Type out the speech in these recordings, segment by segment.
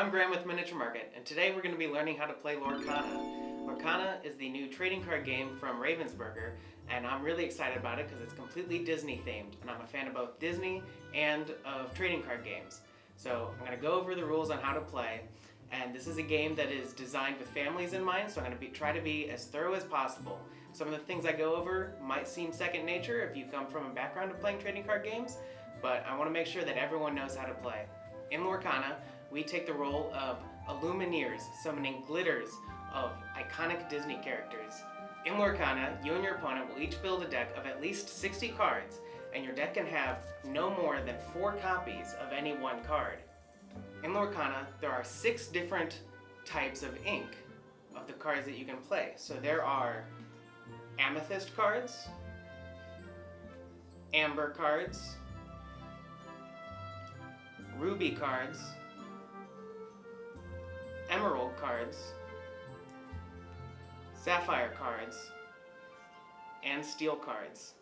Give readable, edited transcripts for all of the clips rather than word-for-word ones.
I'm Graham with Miniature Market, and today we're going to be learning how to play Lorcana. Lorcana is the new trading card game from Ravensburger, and I'm really excited about it because it's completely Disney themed, and I'm a fan of both Disney and of trading card games. So I'm going to go over the rules on how to play, and this is a game that is designed with families in mind, so I'm going to try to be as thorough as possible. Some of the things I go over might seem second nature if you come from a background of playing trading card games, but I want to make sure that everyone knows how to play. In Lorcana, we take the role of Illumineers, summoning glitters of iconic Disney characters. In Lorcana, you and your opponent will each build a deck of at least 60 cards, and your deck can have no more than 4 copies of any one card. In Lorcana, there are 6 different types of ink of the cards that you can play. So there are amethyst cards, amber cards, ruby cards, emerald cards, sapphire cards, and steel cards.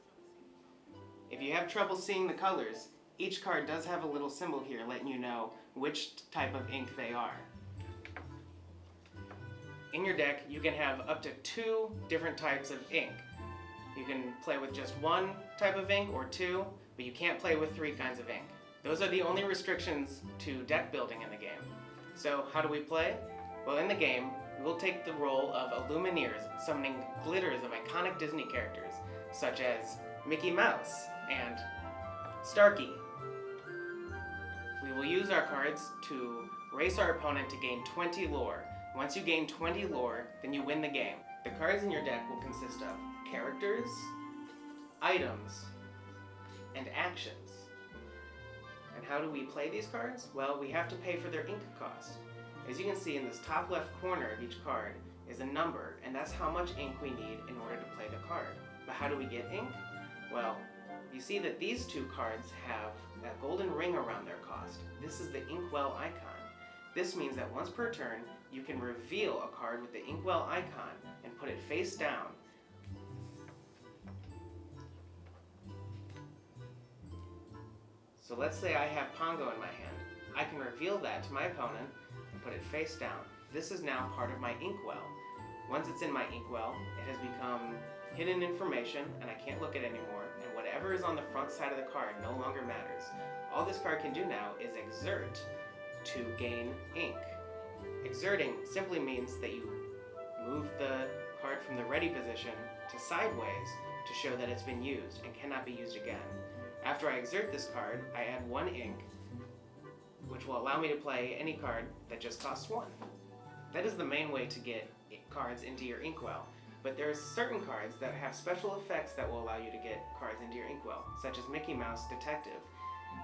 If you have trouble seeing the colors, each card does have a little symbol here letting you know which type of ink they are. In your deck, you can have up to 2 different types of ink. You can play with just 1 type of ink or 2, but you can't play with 3 kinds of ink. Those are the only restrictions to deck building in the game. So how do we play? Well, in the game, we'll take the role of Illumineers, summoning glitters of iconic Disney characters, such as Mickey Mouse and Starkey. We will use our cards to race our opponent to gain 20 lore. Once you gain 20 lore, then you win the game. The cards in your deck will consist of characters, items, and actions. And how do we play these cards? Well, we have to pay for their ink cost. As you can see in this top left corner of each card is a number, and that's how much ink we need in order to play the card. But how do we get ink? Well, you see that these 2 cards have a golden ring around their cost. This is the inkwell icon. This means that once per turn, you can reveal a card with the inkwell icon and put it face down. So let's say I have Pongo in my hand. I can reveal that to my opponent and put it face down. This is now part of my inkwell. Once it's in my inkwell, it has become hidden information and I can't look at it anymore, and whatever is on the front side of the card no longer matters. All this card can do now is exert to gain ink. Exerting simply means that you move the card from the ready position to sideways to show that it's been used and cannot be used again. After I exert this card, I add 1 ink, which will allow me to play any card that just costs 1. That is the main way to get cards into your inkwell, but there are certain cards that have special effects that will allow you to get cards into your inkwell, such as Mickey Mouse Detective.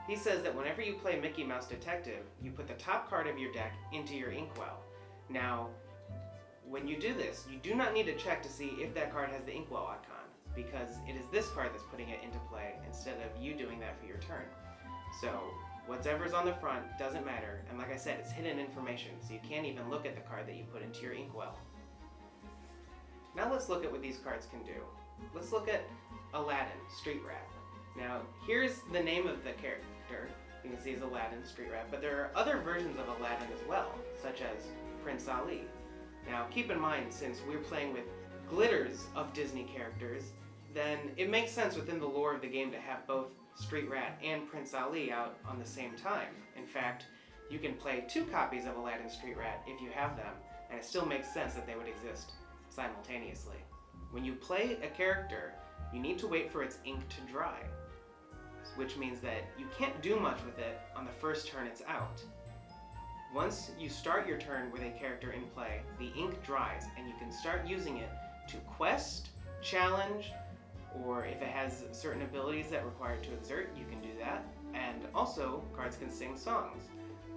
He says that whenever you play Mickey Mouse Detective, you put the top card of your deck into your inkwell. Now, when you do this, you do not need to check to see if that card has the inkwell icon, because it is this card that's putting it into play instead of you doing that for your turn. So whatever's on the front doesn't matter, and like I said, it's hidden information, so you can't even look at the card that you put into your inkwell. Now let's look at what these cards can do. Let's look at Aladdin, Street Rat. Now here's the name of the character. You can see it's Aladdin, Street Rat, but there are other versions of Aladdin as well, such as Prince Ali. Now keep in mind, since we're playing with glitters of Disney characters, then it makes sense within the lore of the game to have both Street Rat and Prince Ali out on the same time. In fact, you can play 2 copies of Aladdin Street Rat if you have them, and it still makes sense that they would exist simultaneously. When you play a character, you need to wait for its ink to dry, which means that you can't do much with it on the first turn it's out. Once you start your turn with a character in play, the ink dries and you can start using it to quest, challenge, or if it has certain abilities that require it to exert, you can do that. And also, cards can sing songs.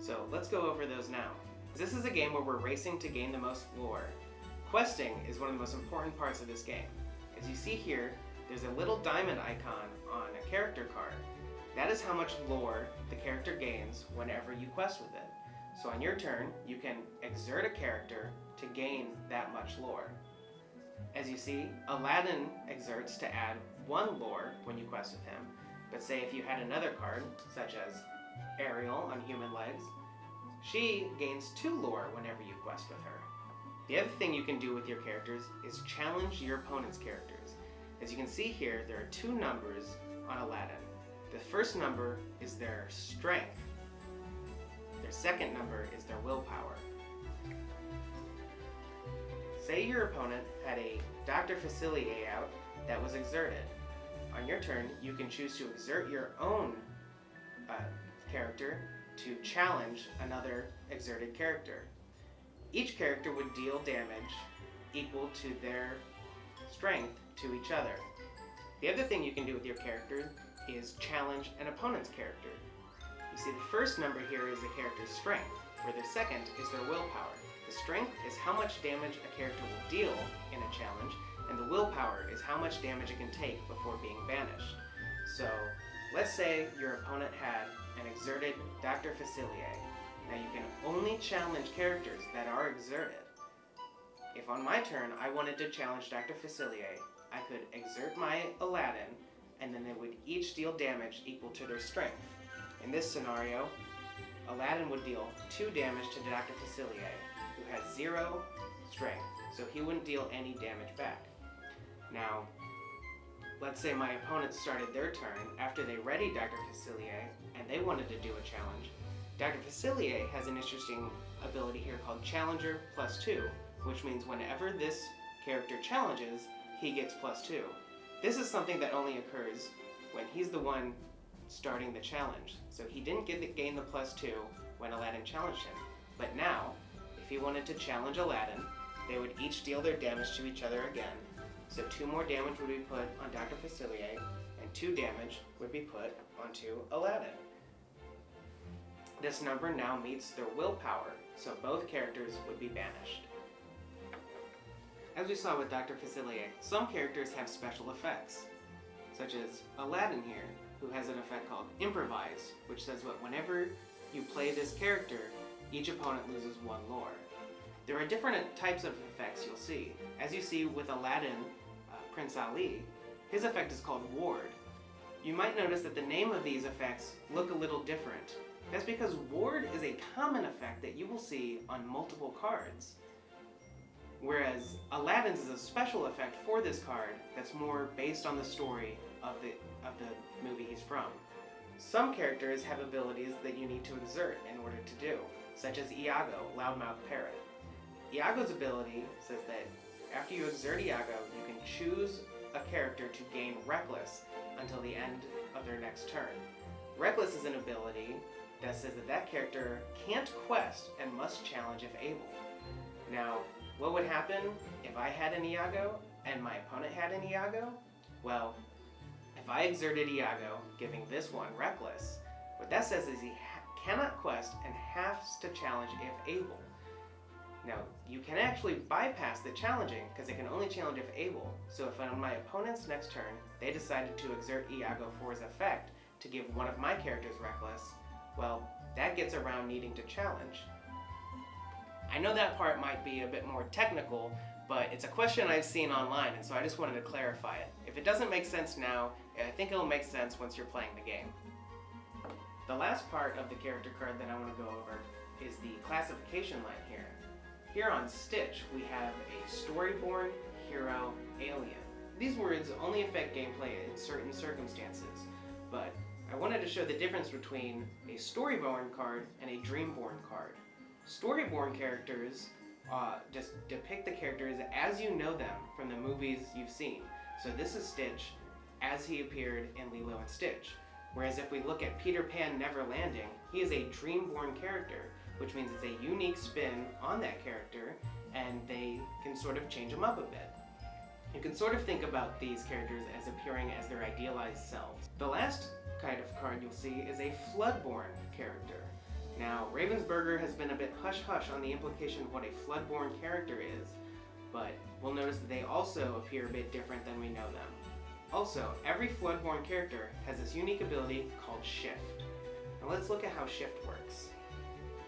So let's go over those now. This is a game where we're racing to gain the most lore. Questing is one of the most important parts of this game. As you see here, there's a little diamond icon on a character card. That is how much lore the character gains whenever you quest with it. So on your turn, you can exert a character to gain that much lore. As you see, Aladdin exerts to add 1 lore when you quest with him, but say if you had another card, such as Ariel on human legs, She gains 2 lore whenever you quest with her. The other thing you can do with your characters is challenge your opponent's characters. As you can see here, there are 2 numbers on Aladdin. The first number is their strength. Their second number is their willpower. Say your opponent had a Dr. Facilier out that was exerted. On your turn, you can choose to exert your own character to challenge another exerted character. Each character would deal damage equal to their strength to each other. The other thing you can do with your character is challenge an opponent's character. You see, the first number here is the character's strength, where the second is their willpower. The strength is how much damage a character will deal in a challenge, and the willpower is how much damage it can take before being banished. So, let's say your opponent had an exerted Dr. Facilier. Now you can only challenge characters that are exerted. If on my turn I wanted to challenge Dr. Facilier, I could exert my Aladdin, and then they would each deal damage equal to their strength. In this scenario, Aladdin would deal 2 damage to Dr. Facilier, who has 0 strength, so he wouldn't deal any damage back. Now, let's say my opponent started their turn after they readied Dr. Facilier, and they wanted to do a challenge. Dr. Facilier has an interesting ability here called Challenger +2, which means whenever this character challenges, he gets +2. This is something that only occurs when he's the one starting the challenge. So he didn't gain the +2 when Aladdin challenged him. But now, if he wanted to challenge Aladdin, they would each deal their damage to each other again. So 2 more damage would be put on Dr. Facilier, and 2 damage would be put onto Aladdin. This number now meets their willpower, so both characters would be banished. As we saw with Dr. Facilier, some characters have special effects, such as Aladdin here, who has an effect called Improvise, which says that whenever you play this character, each opponent loses 1 lore. There are different types of effects you'll see. As you see with Aladdin, Prince Ali, his effect is called Ward. You might notice that the name of these effects look a little different. That's because Ward is a common effect that you will see on multiple cards, whereas Aladdin's is a special effect for this card that's more based on the story of the movie he's from. Some characters have abilities that you need to exert in order to do, such as Iago, Loudmouth Parrot. Iago's ability says that after you exert Iago, you can choose a character to gain Reckless until the end of their next turn. Reckless is an ability that says that that character can't quest and must challenge if able. Now, what would happen if I had an Iago and my opponent had an Iago? Well, if I exerted Iago, giving this one Reckless, what that says is he cannot quest and has to challenge if able. Now, you can actually bypass the challenging because it can only challenge if able. So if on my opponent's next turn, they decided to exert Iago for his effect to give one of my characters Reckless, well, that gets around needing to challenge. I know that part might be a bit more technical, but it's a question I've seen online, and so I just wanted to clarify it. If it doesn't make sense now, I think it'll make sense once you're playing the game. The last part of the character card that I want to go over is the classification line here. Here on Stitch, we have a Storyborn, Hero, Alien. These words only affect gameplay in certain circumstances, but I wanted to show the difference between a Storyborn card and a Dreamborn card. Storyborn characters just depict the characters as you know them from the movies you've seen. So this is Stitch as he appeared in Lilo and Stitch. Whereas if we look at Peter Pan Never Landing, he is a Dreamborn character, which means it's a unique spin on that character, and they can sort of change him up a bit. You can sort of think about these characters as appearing as their idealized selves. The last kind of card you'll see is a Floodborn character. Now, Ravensburger has been a bit hush-hush on the implication of what a Floodborn character is, but we'll notice that they also appear a bit different than we know them. Also, every Floodborn character has this unique ability called Shift. Now let's look at how Shift works.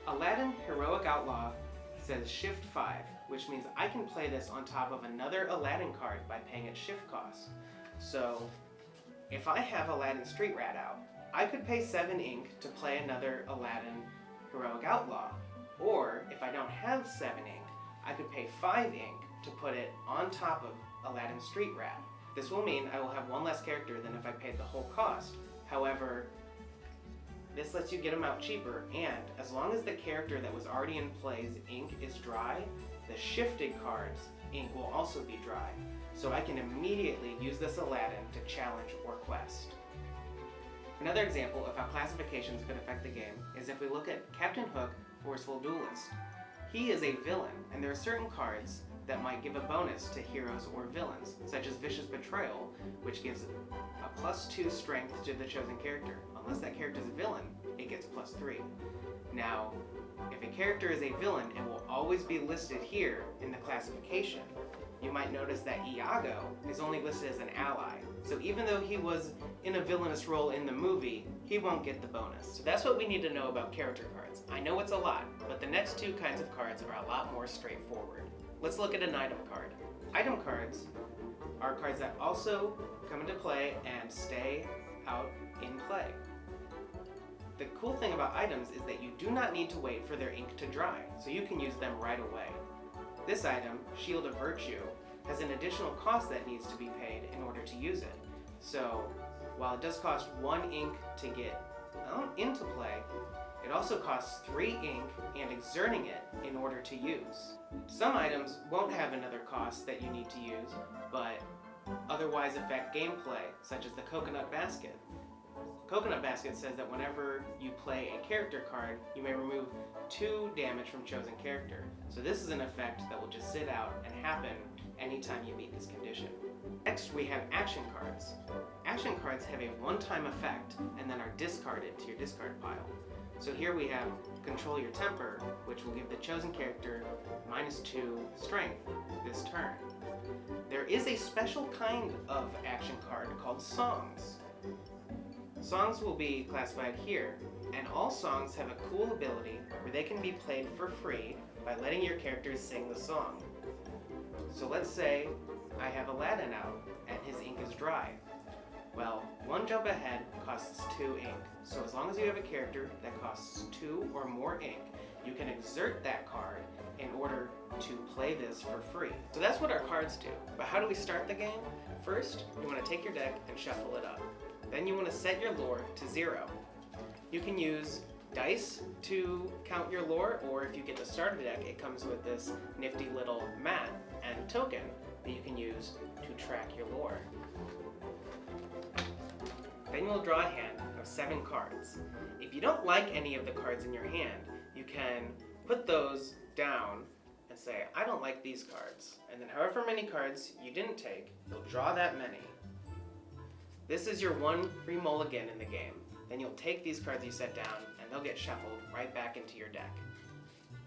Aladdin Heroic Outlaw says Shift 5, which means I can play this on top of another Aladdin card by paying its shift cost. So, if I have Aladdin Street Rat out, I could pay 7 ink to play another Aladdin Heroic Outlaw. Or if I don't have 7 ink, I could pay 5 ink to put it on top of Aladdin's street rat. This will mean I will have 1 less character than if I paid the whole cost. However, this lets you get them out cheaper, and as long as the character that was already in play's ink is dry, the shifted card's ink will also be dry. So I can immediately use this Aladdin to challenge or quest. Another example of how classifications could affect the game is if we look at Captain Hook, Forceful Duelist. He is a villain, and there are certain cards that might give a bonus to heroes or villains, such as Vicious Betrayal, which gives a +2 strength to the chosen character. Unless that character is a villain, it gets +3. Now, if a character is a villain, it will always be listed here in the classification. You might notice that Iago is only listed as an ally, so even though he was in a villainous role in the movie, he won't get the bonus. So that's what we need to know about character cards. I know it's a lot, but the next 2 kinds of cards are a lot more straightforward. Let's look at an item card. Item cards are cards that also come into play and stay out in play. The cool thing about items is that you do not need to wait for their ink to dry, so you can use them right away. This item, Shield of Virtue, has an additional cost that needs to be paid in order to use it. So, while it does cost 1 ink to get into play, it also costs 3 ink and exerting it in order to use. Some items won't have another cost that you need to use, but otherwise affect gameplay, such as the Coconut Basket. Coconut Basket says that whenever you play a character card, you may remove 2 damage from chosen character. So this is an effect that will just sit out and happen anytime you meet this condition. Next, we have action cards. Action cards have a one-time effect and then are discarded to your discard pile. So here we have Control Your Temper, which will give the chosen character -2 strength this turn. There is a special kind of action card called songs. Songs will be classified here, and all songs have a cool ability where they can be played for free by letting your characters sing the song. So let's say I have Aladdin out and his ink is dry. Well, 1 jump ahead costs 2 ink, so as long as you have a character that costs 2 or more ink, you can exert that card in order to play this for free. So that's what our cards do. But how do we start the game? First, you want to take your deck and shuffle it up. Then you want to set your lore to 0. You can use dice to count your lore, or if you get the starter deck, it comes with this nifty little mat and token that you can use to track your lore. Then you'll draw a hand of 7 cards. If you don't like any of the cards in your hand, you can put those down and say, I don't like these cards. And then however many cards you didn't take, you'll draw that many. This is your 1 free mulligan in the game. Then you'll take these cards you set down and they'll get shuffled right back into your deck.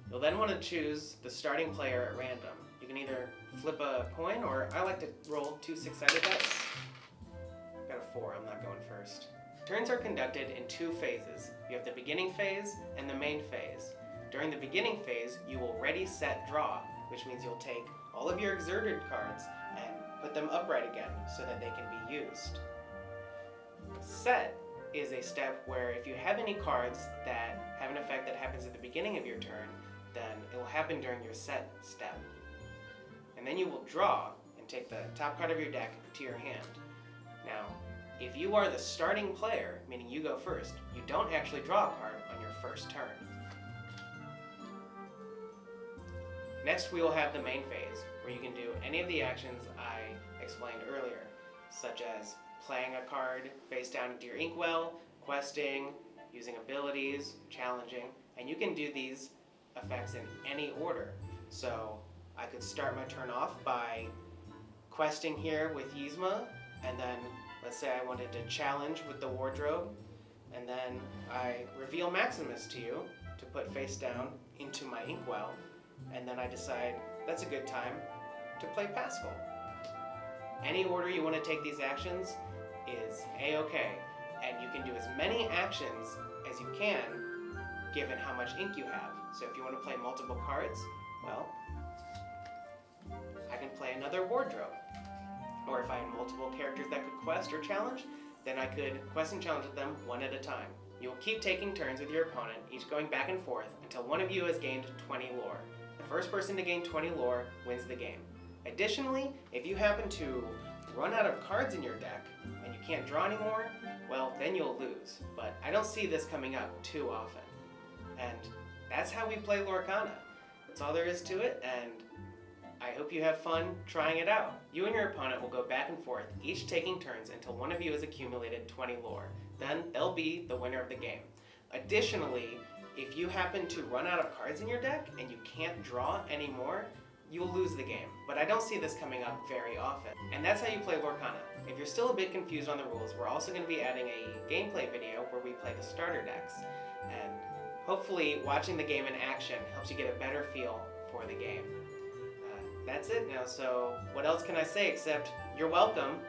You'll then want to choose the starting player at random. You can either flip a coin, or I like to roll 2 6-sided dice. Got a 4, I'm not going first. Turns are conducted in 2 phases. You have the beginning phase and the main phase. During the beginning phase, you will ready, set, draw, which means you'll take all of your exerted cards and put them upright again so that they can be used. Set is a step where if you have any cards that have an effect that happens at the beginning of your turn, then it will happen during your set step. And then you will draw and take the top card of your deck to your hand. Now, if you are the starting player, meaning you go first, you don't actually draw a card on your first turn. Next, we will have the main phase, where you can do any of the actions I explained earlier, such as playing a card face down into your inkwell, questing, using abilities, challenging, and you can do these effects in any order. So I could start my turn off by questing here with Yzma, and then let's say I wanted to challenge with the wardrobe, and then I reveal Maximus to you to put face down into my inkwell, and then I decide that's a good time to play Paschal. Any order you want to take these actions is a-okay, and you can do as many actions as you can given how much ink you have. So if you want to play multiple cards, well, I can play another wardrobe. Or if I had multiple characters that could quest or challenge, then I could quest and challenge with them one at a time. You will keep taking turns with your opponent, each going back and forth, until one of you has gained 20 lore. The first person to gain 20 lore wins the game. Additionally, if you happen to run out of cards in your deck and you can't draw anymore, well, then you'll lose. But I don't see this coming up too often. And that's how we play Lorcana. That's all there is to it, and I hope you have fun trying it out. You and your opponent will go back and forth, each taking turns until one of you has accumulated 20 lore. Then they'll be the winner of the game. Additionally, if you happen to run out of cards in your deck and you can't draw anymore, you'll lose the game. But I don't see this coming up very often. And that's how you play Lorcana. If you're still a bit confused on the rules, we're also going to be adding a gameplay video where we play the starter decks. And hopefully watching the game in action helps you get a better feel for the game. That's it now, so what else can I say except you're welcome.